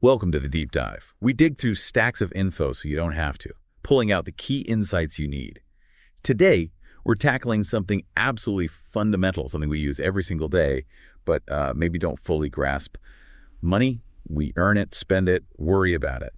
Welcome to the Deep Dive. We dig through stacks of info so you don't have to, pulling out the key insights you need. Today, we're tackling something absolutely fundamental, something we use every single day, but maybe don't fully grasp. Money, we earn it, spend it, worry about it.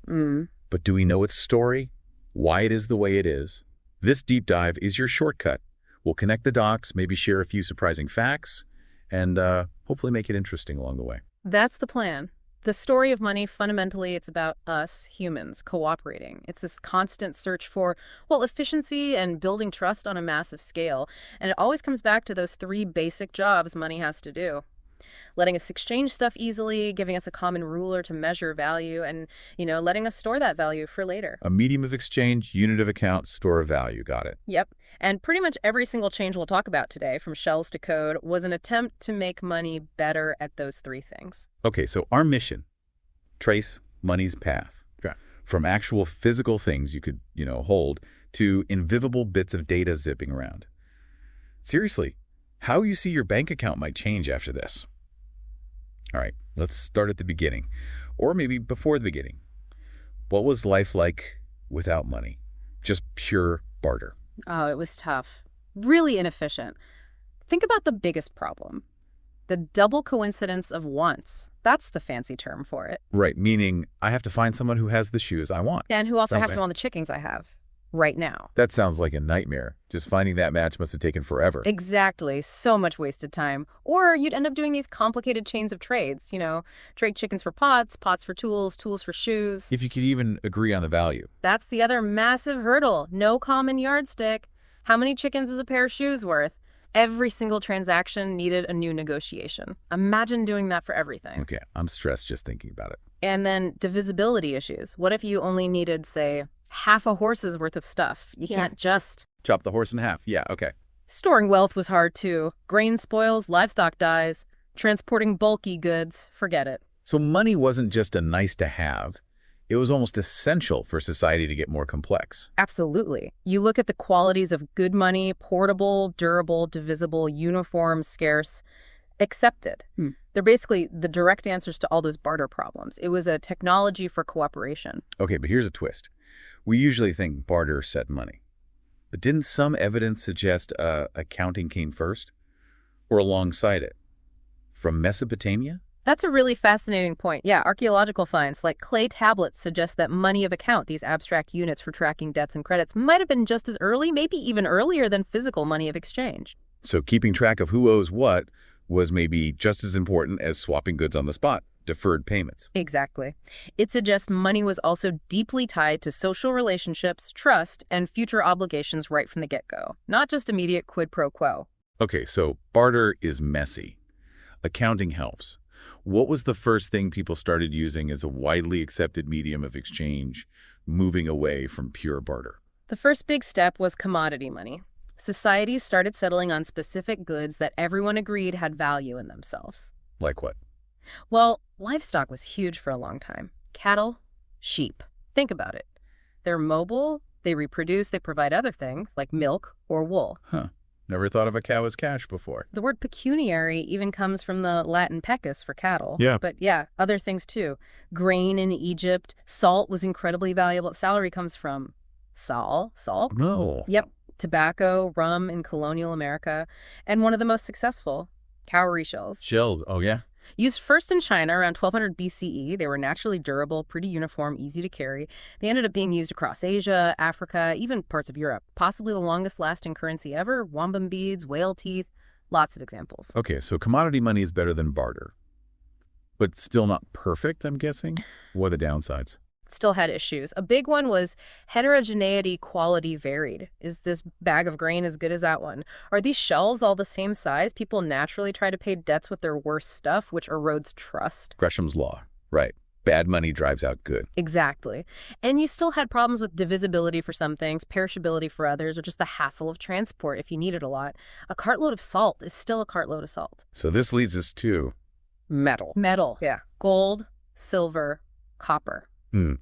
But do we know its story? Why it is the way it is? This deep dive is your shortcut. We'll connect the dots, maybe share a few surprising facts, and hopefully make it interesting along the way. That's the plan. The story of money, fundamentally, it's about us, humans, cooperating. It's this constant search for, well, efficiency and building trust on a massive scale. And it always comes back to those three basic jobs money has to do. Letting us exchange stuff easily, giving us a common ruler to measure value, and, letting us store that value for later. A medium of exchange, unit of account, store of value. Got it. Yep. And pretty much every single change we'll talk about today, from shells to code, was an attempt to make money better at those three things. Okay, so our mission, trace money's path. Yeah. From actual physical things you could, hold to invisible bits of data zipping around. Seriously, how you see your bank account might change after this. All right, let's start at the beginning, or maybe before the beginning. What was life like without money? Just pure barter. Oh, it was tough. Really inefficient. Think about the biggest problem. The double coincidence of wants. That's the fancy term for it. Right, meaning I have to find someone who has the shoes I want. And who also has Okay. to own the chickens I have right now. That sounds like a nightmare. Just finding that match must have taken forever. Exactly. So much wasted time. Or you'd end up doing these complicated chains of trades. Trade chickens for pots, pots for tools, tools for shoes. If you could even agree on the value. That's the other massive hurdle. No common yardstick. How many chickens is a pair of shoes worth? Every single transaction needed a new negotiation. Imagine doing that for everything. Okay, I'm stressed just thinking about it. And then divisibility issues. What if you only needed, say, half a horse's worth of stuff? You can't just... Chop the horse in half. Yeah, okay. Storing wealth was hard too. Grain spoils, livestock dies. Transporting bulky goods, forget it. So money wasn't just a nice to have. It was almost essential for society to get more complex. Absolutely. You look at the qualities of good money: portable, durable, divisible, uniform, scarce, accepted. They're basically the direct answers to all those barter problems. It was a technology for cooperation. Okay, but here's a twist. We usually think barter set money. But didn't some evidence suggest accounting came first? Or alongside it? From Mesopotamia? That's a really fascinating point. Yeah, archaeological finds like clay tablets suggest that money of account, these abstract units for tracking debts and credits, might have been just as early, maybe even earlier than physical money of exchange. So keeping track of who owes what was maybe just as important as swapping goods on the spot, deferred payments. Exactly. It suggests money was also deeply tied to social relationships, trust, and future obligations right from the get-go, not just immediate quid pro quo. Okay, so barter is messy. Accounting helps. What was the first thing people started using as a widely accepted medium of exchange, moving away from pure barter? The first big step was commodity money. Societies started settling on specific goods that everyone agreed had value in themselves. Like what? Well, livestock was huge for a long time. Cattle, sheep. Think about it. They're mobile, they reproduce, they provide other things like milk or wool. Huh. Never thought of a cow as cash before. The word pecuniary even comes from the Latin pecus for cattle. Yeah. But yeah, other things too. Grain in Egypt. Salt was incredibly valuable. Salary comes from salt. No. Yep. Tobacco, rum in colonial America. And one of the most successful, cowrie shells. Shells. Oh, yeah? Used first in China around 1200 BCE, they were naturally durable, pretty uniform, easy to carry. They ended up being used across Asia, Africa, even parts of Europe. Possibly the longest-lasting currency ever, wampum beads, whale teeth, lots of examples. Okay, so commodity money is better than barter. But still not perfect, I'm guessing? What are the downsides? Still had issues. A big one was heterogeneity, quality varied. Is this bag of grain as good as that one? Are these shells all the same size? People naturally try to pay debts with their worst stuff, which erodes trust. Gresham's law. Right. Bad money drives out good. Exactly. And you still had problems with divisibility for some things, perishability for others, or just the hassle of transport if you needed a lot. A cartload of salt is still a cartload of salt. So this leads us to... Metal. Yeah. Gold, silver, copper.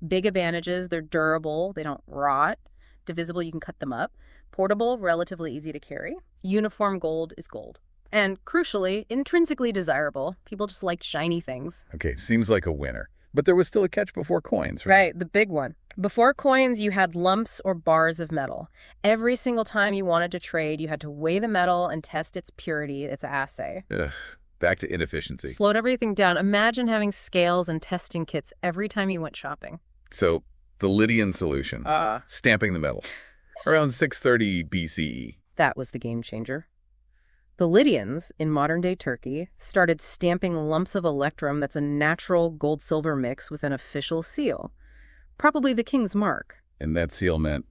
Big advantages: they're durable, they don't rot. Divisible, you can cut them up. Portable, relatively easy to carry. Uniform gold is gold. And crucially, intrinsically desirable. People just like shiny things. Okay, seems like a winner. But there was still a catch before coins, right? Right, the big one. Before coins, you had lumps or bars of metal. Every single time you wanted to trade, you had to weigh the metal and test its purity, its assay. Ugh, back to inefficiency. Slowed everything down. Imagine having scales and testing kits every time you went shopping. So, the Lydian solution, stamping the metal, around 630 BCE. That was the game changer. The Lydians, in modern-day Turkey, started stamping lumps of electrum that's a natural gold-silver mix with an official seal, probably the king's mark. And that seal meant?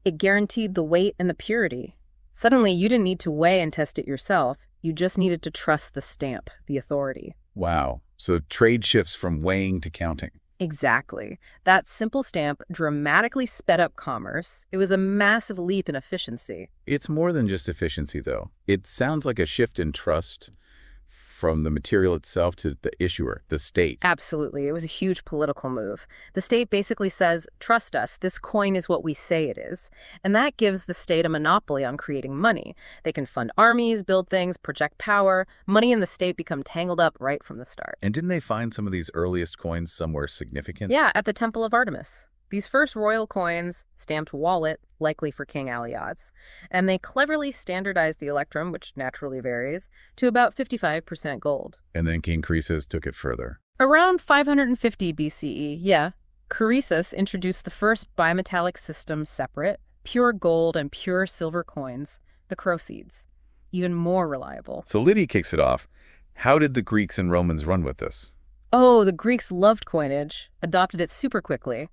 It guaranteed the weight and the purity. Suddenly, you didn't need to weigh and test it yourself. You just needed to trust the stamp, the authority. Wow. So trade shifts from weighing to counting. Exactly. That simple stamp dramatically sped up commerce. It was a massive leap in efficiency. It's more than just efficiency, though. It sounds like a shift in trust from the material itself to the issuer, the state. Absolutely. It was a huge political move. The state basically says, trust us, this coin is what we say it is. And that gives the state a monopoly on creating money. They can fund armies, build things, project power. Money and the state become tangled up right from the start. And didn't they find some of these earliest coins somewhere significant? Yeah, at the Temple of Artemis. These first royal coins, stamped wallet, likely for King Aliots, and they cleverly standardized the electrum, which naturally varies, to about 55% gold. And then King Croesus took it further. Around 550 BCE, yeah, Croesus introduced the first bimetallic system separate, pure gold and pure silver coins, the Crocedes, even more reliable. So Lydia kicks it off. How did the Greeks and Romans run with this? Oh, the Greeks loved coinage, adopted it super quickly.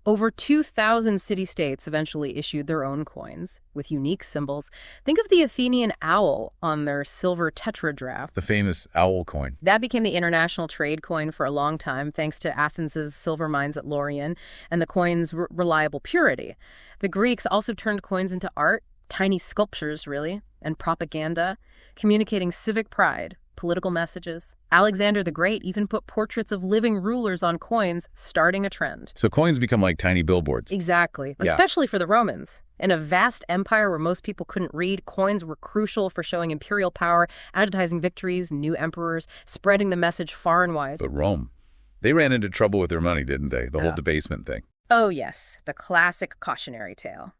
Over 2,000 city-states eventually issued their own coins with unique symbols. Think of the Athenian owl on their silver tetradrach. The famous owl coin. That became the international trade coin for a long time, thanks to Athens's silver mines at Laurion and the coin's reliable purity. The Greeks also turned coins into art, tiny sculptures, really, and propaganda, communicating civic pride, political messages. Alexander the Great even put portraits of living rulers on coins, starting a trend. So coins become like tiny billboards. Exactly, Yeah. especially for the Romans. In a vast empire where most people couldn't read, coins were crucial for showing imperial power, advertising victories, new emperors, spreading the message far and wide. But Rome, they ran into trouble with their money, didn't they? The whole debasement thing. Oh yes, the classic cautionary tale.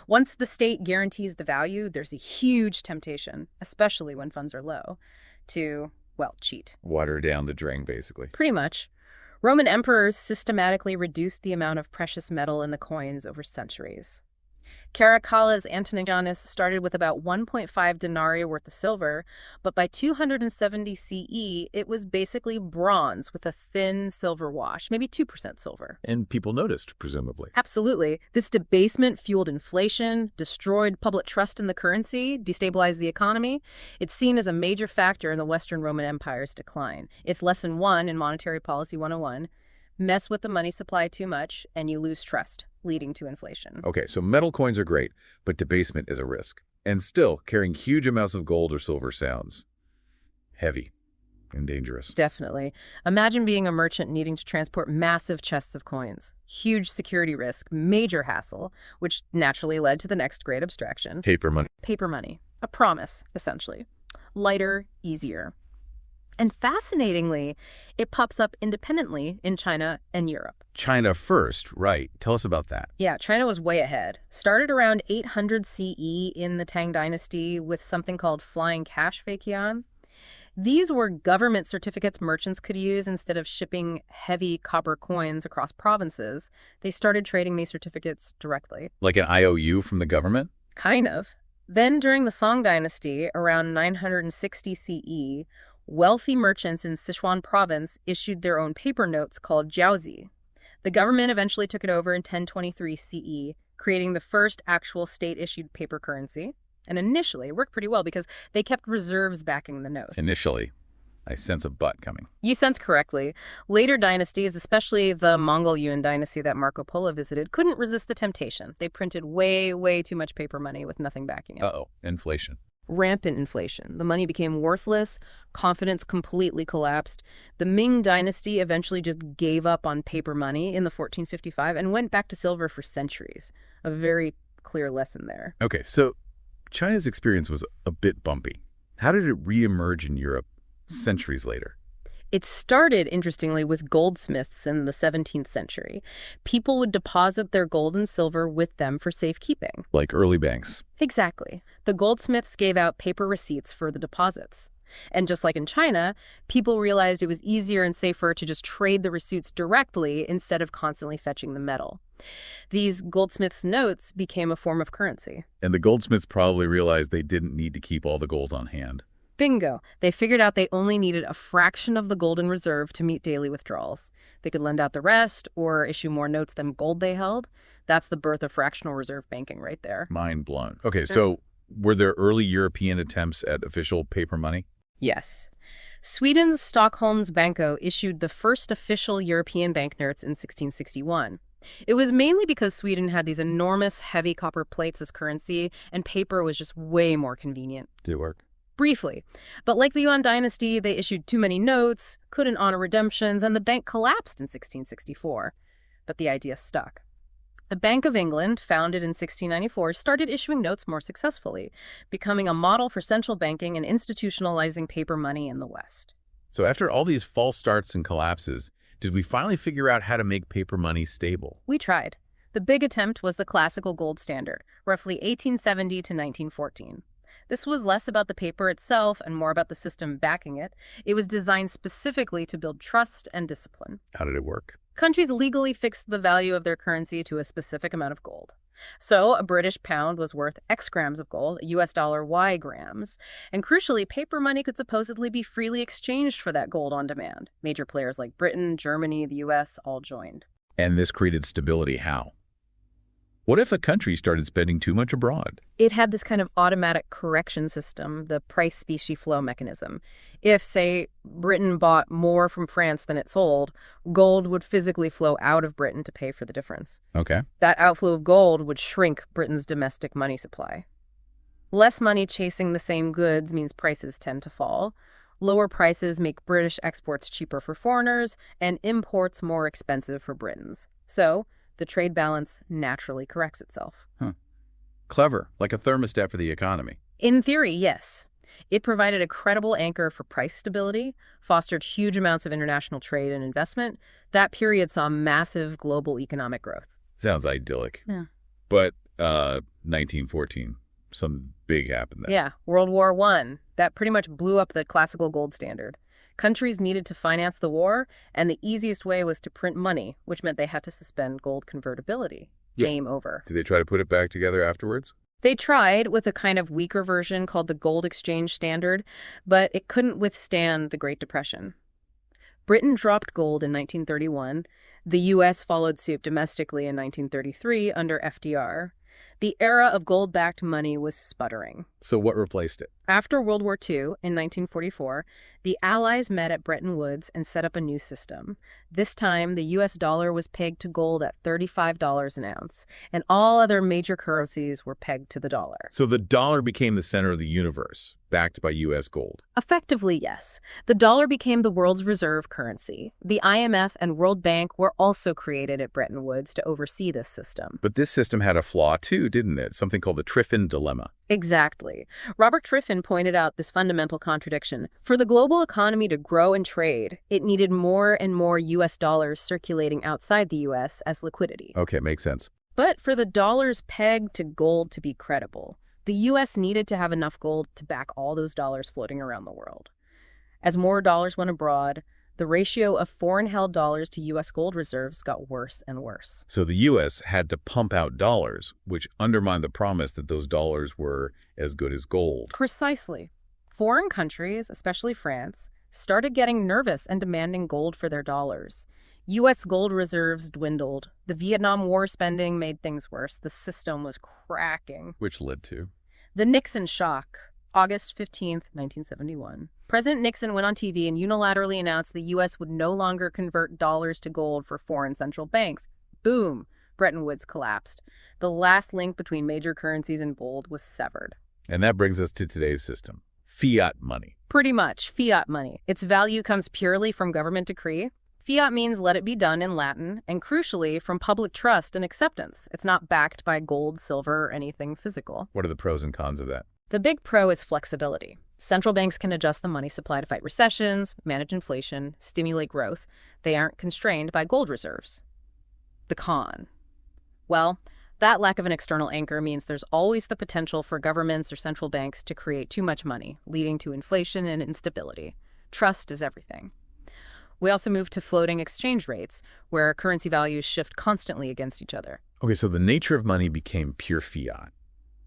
Once the state guarantees the value, there's a huge temptation, especially when funds are low, to, well, cheat. Water down the drain, basically. Pretty much. Roman emperors systematically reduced the amount of precious metal in the coins over centuries. Caracalla's Antoninus started with about 1.5 denarii worth of silver, but by 270 CE, it was basically bronze with a thin silver wash, maybe 2% silver. And people noticed, presumably. Absolutely. This debasement fueled inflation, destroyed public trust in the currency, destabilized the economy. It's seen as a major factor in the Western Roman Empire's decline. It's lesson 1 in Monetary Policy 101. Mess with the money supply too much, and you lose trust, leading to inflation. Okay, so metal coins are great, but debasement is a risk. And still, carrying huge amounts of gold or silver sounds heavy and dangerous. Definitely. Imagine being a merchant needing to transport massive chests of coins. Huge security risk, major hassle, which naturally led to the next great abstraction. Paper money. Paper money. A promise, essentially. Lighter, easier. And fascinatingly, it pops up independently in China and Europe. China first, right. Tell us about that. Yeah, China was way ahead. Started around 800 CE in the Tang Dynasty with something called flying cash feiqian. These were government certificates merchants could use instead of shipping heavy copper coins across provinces. They started trading these certificates directly. Like an IOU from the government? Kind of. Then during the Song Dynasty, around 960 CE, wealthy merchants in Sichuan province issued their own paper notes called jiaozi. The government eventually took it over in 1023 CE, creating the first actual state-issued paper currency. And initially, it worked pretty well because they kept reserves backing the note. Initially. I sense a but coming. You sense correctly. Later dynasties, especially the Mongol Yuan dynasty that Marco Polo visited, couldn't resist the temptation. They printed way, way too much paper money with nothing backing it. Uh-oh, inflation. Rampant inflation. The money became worthless. Confidence completely collapsed. The Ming Dynasty eventually just gave up on paper money in the 1455 and went back to silver for centuries. A very clear lesson there. Okay, so China's experience was a bit bumpy. How did it reemerge in Europe centuries later? It started, interestingly, with goldsmiths in the 17th century. People would deposit their gold and silver with them for safekeeping. Like early banks. Exactly. The goldsmiths gave out paper receipts for the deposits. And just like in China, people realized it was easier and safer to just trade the receipts directly instead of constantly fetching the metal. These goldsmiths' notes became a form of currency. And the goldsmiths probably realized they didn't need to keep all the gold on hand. Bingo. They figured out they only needed a fraction of the gold in reserve to meet daily withdrawals. They could lend out the rest or issue more notes than gold they held. That's the birth of fractional reserve banking right there. Mind blown. Okay, so were there early European attempts at official paper money? Yes. Sweden's Stockholms Banco issued the first official European banknotes in 1661. It was mainly because Sweden had these enormous heavy copper plates as currency, and paper was just way more convenient. Did it work? Briefly. But like the Yuan dynasty, they issued too many notes, couldn't honor redemptions, and the bank collapsed in 1664. But the idea stuck. The Bank of England, founded in 1694, started issuing notes more successfully, becoming a model for central banking and institutionalizing paper money in the West. So after all these false starts and collapses, did we finally figure out how to make paper money stable? We tried. The big attempt was the classical gold standard, roughly 1870 to 1914. This was less about the paper itself and more about the system backing it. It was designed specifically to build trust and discipline. How did it work? Countries legally fixed the value of their currency to a specific amount of gold. So a British pound was worth X grams of gold, a US dollar Y grams. And crucially, paper money could supposedly be freely exchanged for that gold on demand. Major players like Britain, Germany, the US all joined. And this created stability how? What if a country started spending too much abroad? It had this kind of automatic correction system, the price specie flow mechanism. If, say, Britain bought more from France than it sold, gold would physically flow out of Britain to pay for the difference. Okay. That outflow of gold would shrink Britain's domestic money supply. Less money chasing the same goods means prices tend to fall. Lower prices make British exports cheaper for foreigners and imports more expensive for Britons. So the trade balance naturally corrects itself. Clever, like a thermostat for the economy. In theory, yes. It provided a credible anchor for price stability, fostered huge amounts of international trade and investment. That period saw massive global economic growth. Sounds idyllic. Yeah. But 1914, something big happened then. Yeah, World War I. That pretty much blew up the classical gold standard. Countries needed to finance the war, and the easiest way was to print money, which meant they had to suspend gold convertibility. Yeah. Game over. Did they try to put it back together afterwards? They tried with a kind of weaker version called the Gold Exchange Standard, but it couldn't withstand the Great Depression. Britain dropped gold in 1931. The U.S. followed suit domestically in 1933 under FDR. The era of gold-backed money was sputtering. So what replaced it? After World War II, in 1944, the Allies met at Bretton Woods and set up a new system. This time, the U.S. dollar was pegged to gold at $35 an ounce, and all other major currencies were pegged to the dollar. So the dollar became the center of the universe, backed by U.S. gold. Effectively, yes. The dollar became the world's reserve currency. The IMF and World Bank were also created at Bretton Woods to oversee this system. But this system had a flaw too, didn't it? Something called the Triffin dilemma. Exactly. Robert Triffin pointed out this fundamental contradiction. For the global economy to grow and trade, it needed more and more U.S. dollars circulating outside the U.S. as liquidity. Okay, makes sense. But for the dollars pegged to gold to be credible, the U.S. needed to have enough gold to back all those dollars floating around the world. As more dollars went abroad, the ratio of foreign-held dollars to U.S. gold reserves got worse and worse. So the U.S. had to pump out dollars, which undermined the promise that those dollars were as good as gold. Precisely. Foreign countries, especially France, started getting nervous and demanding gold for their dollars. U.S. gold reserves dwindled. The Vietnam War spending made things worse. The system was cracking. Which led to? The Nixon shock. August 15th, 1971. President Nixon went on TV and unilaterally announced the U.S. would no longer convert dollars to gold for foreign central banks. Boom! Bretton Woods collapsed. The last link between major currencies and gold was severed. And that brings us to today's system. Fiat money. Pretty much, fiat money. Its value comes purely from government decree. Fiat means let it be done in Latin, and crucially, from public trust and acceptance. It's not backed by gold, silver, or anything physical. What are the pros and cons of that? The big pro is flexibility. Central banks can adjust the money supply to fight recessions, manage inflation, stimulate growth. They aren't constrained by gold reserves. The con. Well, that lack of an external anchor means there's always the potential for governments or central banks to create too much money, leading to inflation and instability. Trust is everything. We also moved to floating exchange rates, where currency values shift constantly against each other. Okay, so the nature of money became pure fiat,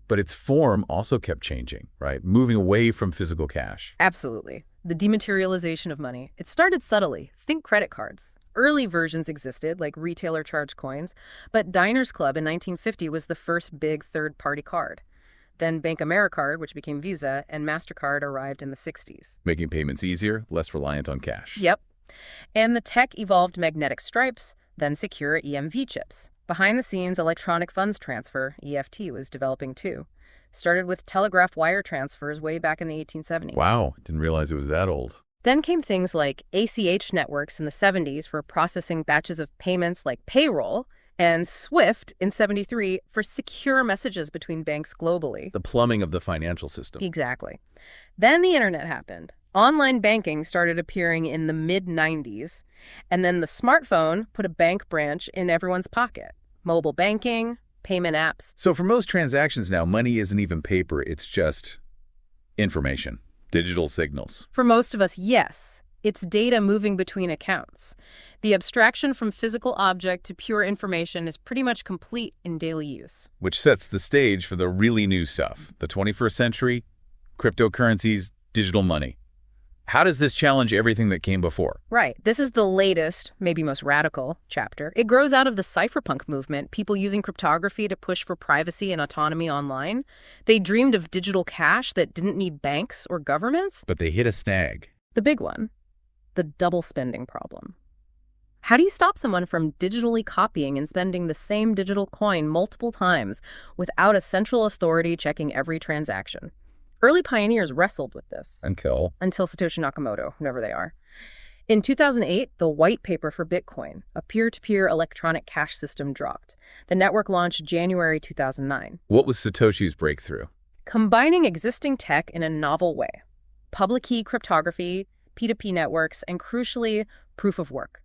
but its form also kept changing, right? Moving away from physical cash. Absolutely. The dematerialization of money. It started subtly. Think credit cards. Early versions existed, like retailer charge coins, but Diners Club in 1950 was the first big third-party card. Then Bank Americard, which became Visa, and MasterCard arrived in the 60s. Making payments easier, less reliant on cash. Yep. And the tech evolved magnetic stripes, then secure EMV chips. Behind the scenes, electronic funds transfer, EFT, was developing too. Started with telegraph wire transfers way back in the 1870s. Wow, didn't realize it was that old. Then came things like ACH networks in the 70s for processing batches of payments like payroll, and SWIFT in 73 for secure messages between banks globally. The plumbing of the financial system. Exactly. Then the internet happened. Online banking started appearing in the mid-90s, and then the smartphone put a bank branch in everyone's pocket. Mobile banking, payment apps. So for most transactions now, money isn't even paper, it's just information, digital signals. For most of us, yes. It's data moving between accounts. The abstraction from physical object to pure information is pretty much complete in daily use. Which sets the stage for the really new stuff, the 21st century, cryptocurrencies, digital money. How does this challenge everything that came before? Right. This is the latest, maybe most radical, chapter. It grows out of the cypherpunk movement, people using cryptography to push for privacy and autonomy online. They dreamed of digital cash that didn't need banks or governments. But they hit a snag. The big one, the double spending problem. How do you stop someone from digitally copying and spending the same digital coin multiple times without a central authority checking every transaction? Early pioneers wrestled with this. Until Satoshi Nakamoto, whoever they are. In 2008, the white paper for Bitcoin, a peer-to-peer electronic cash system, dropped. The network launched January 2009. What was Satoshi's breakthrough? Combining existing tech in a novel way. Public key cryptography, P2P networks, and crucially, proof of work.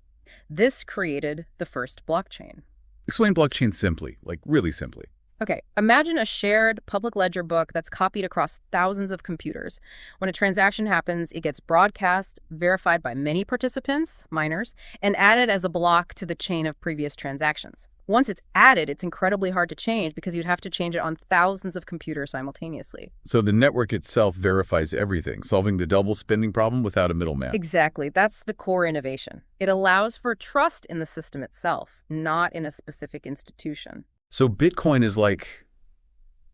This created the first blockchain. Explain blockchain simply, like really simply. Okay, imagine a shared public ledger book that's copied across thousands of computers. When a transaction happens, it gets broadcast, verified by many participants, miners, and added as a block to the chain of previous transactions. Once it's added, it's incredibly hard to change because you'd have to change it on thousands of computers simultaneously. So the network itself verifies everything, solving the double spending problem without a middleman. Exactly. That's the core innovation. It allows for trust in the system itself, not in a specific institution. So Bitcoin is like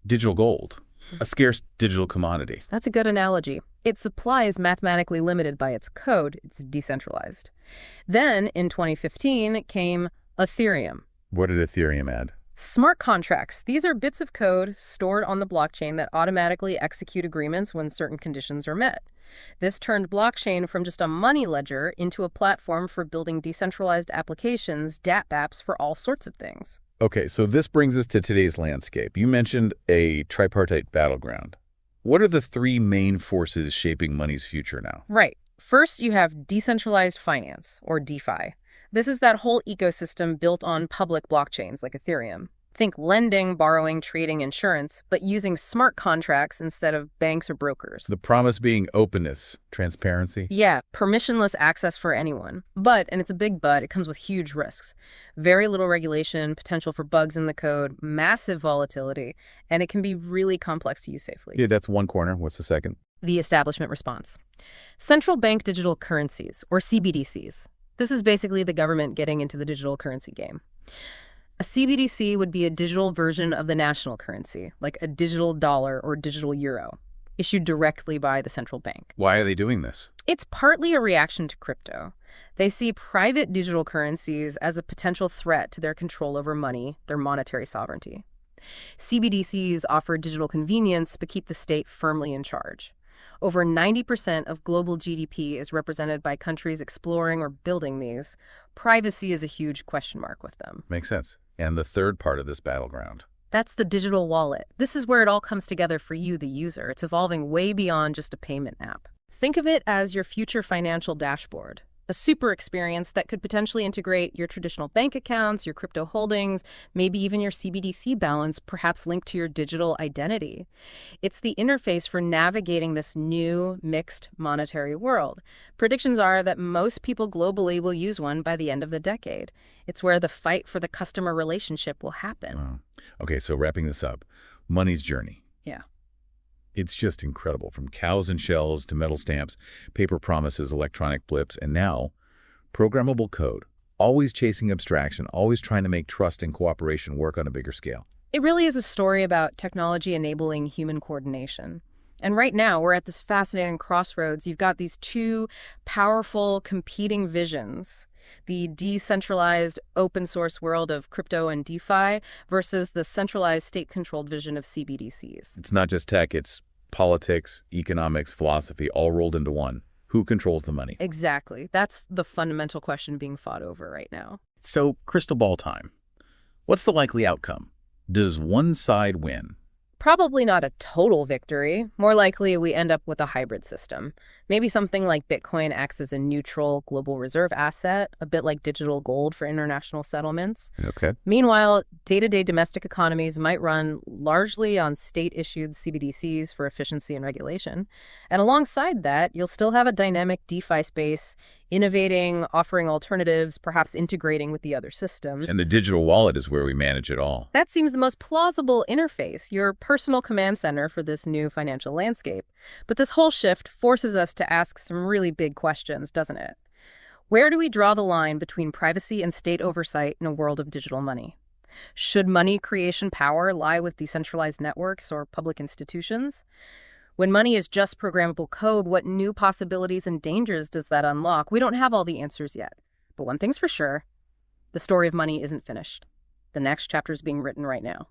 digital gold, a scarce digital commodity. That's a good analogy. Its supply is mathematically limited by its code. It's decentralized. Then, in 2015, came Ethereum. What did Ethereum add? Smart contracts. These are bits of code stored on the blockchain that automatically execute agreements when certain conditions are met. This turned blockchain from just a money ledger into a platform for building decentralized applications, dApp apps for all sorts of things. Okay, so this brings us to today's landscape. You mentioned a tripartite battleground. What are the three main forces shaping money's future now? Right. First, you have decentralized finance, or DeFi. This is that whole ecosystem built on public blockchains like Ethereum. Think lending, borrowing, trading, insurance, but using smart contracts instead of banks or brokers. The promise being openness, transparency. Yeah, permissionless access for anyone. But, and it's a big but, it comes with huge risks. Very little regulation, potential for bugs in the code, massive volatility, and it can be really complex to use safely. Yeah, that's one corner. What's the second? The establishment response. Central bank digital currencies, or CBDCs. This is basically the government getting into the digital currency game. A CBDC would be a digital version of the national currency, like a digital dollar or digital euro, issued directly by the central bank. Why are they doing this? It's partly a reaction to crypto. They see private digital currencies as a potential threat to their control over money, their monetary sovereignty. CBDCs offer digital convenience but keep the state firmly in charge. Over 90% of global GDP is represented by countries exploring or building these. Privacy is a huge question mark with them. Makes sense. And the third part of this battleground? That's the digital wallet. This is where it all comes together for you, the user. It's evolving way beyond just a payment app. Think of it as your future financial dashboard, a super experience that could potentially integrate your traditional bank accounts, your crypto holdings, maybe even your CBDC balance, perhaps linked to your digital identity. It's the interface for navigating this new mixed monetary world. Predictions are that most people globally will use one by the end of the decade. It's where the fight for the customer relationship will happen. Wow. Okay, so wrapping this up, money's journey. Yeah. It's just incredible, from cows and shells to metal stamps, paper promises, electronic blips, and now programmable code, always chasing abstraction, always trying to make trust and cooperation work on a bigger scale. It really is a story about technology enabling human coordination. And right now, we're at this fascinating crossroads. You've got these two powerful competing visions: the decentralized open source world of crypto and DeFi versus the centralized state-controlled vision of CBDCs. It's not just tech, it's politics, economics, philosophy, all rolled into one. Who controls the money? Exactly. That's the fundamental question being fought over right now. So, crystal ball time. What's the likely outcome? Does one side win? Probably not a total victory. More likely, we end up with a hybrid system. Maybe something like Bitcoin acts as a neutral global reserve asset, a bit like digital gold for international settlements. Okay. Meanwhile, day-to-day domestic economies might run largely on state-issued CBDCs for efficiency and regulation. And alongside that, you'll still have a dynamic DeFi space, innovating, offering alternatives, perhaps integrating with the other systems. And the digital wallet is where we manage it all. That seems the most plausible interface, your personal command center for this new financial landscape. But this whole shift forces us to ask some really big questions, doesn't it? Where do we draw the line between privacy and state oversight in a world of digital money? Should money creation power lie with decentralized networks or public institutions? When money is just programmable code, what new possibilities and dangers does that unlock? We don't have all the answers yet. But one thing's for sure, the story of money isn't finished. The next chapter is being written right now.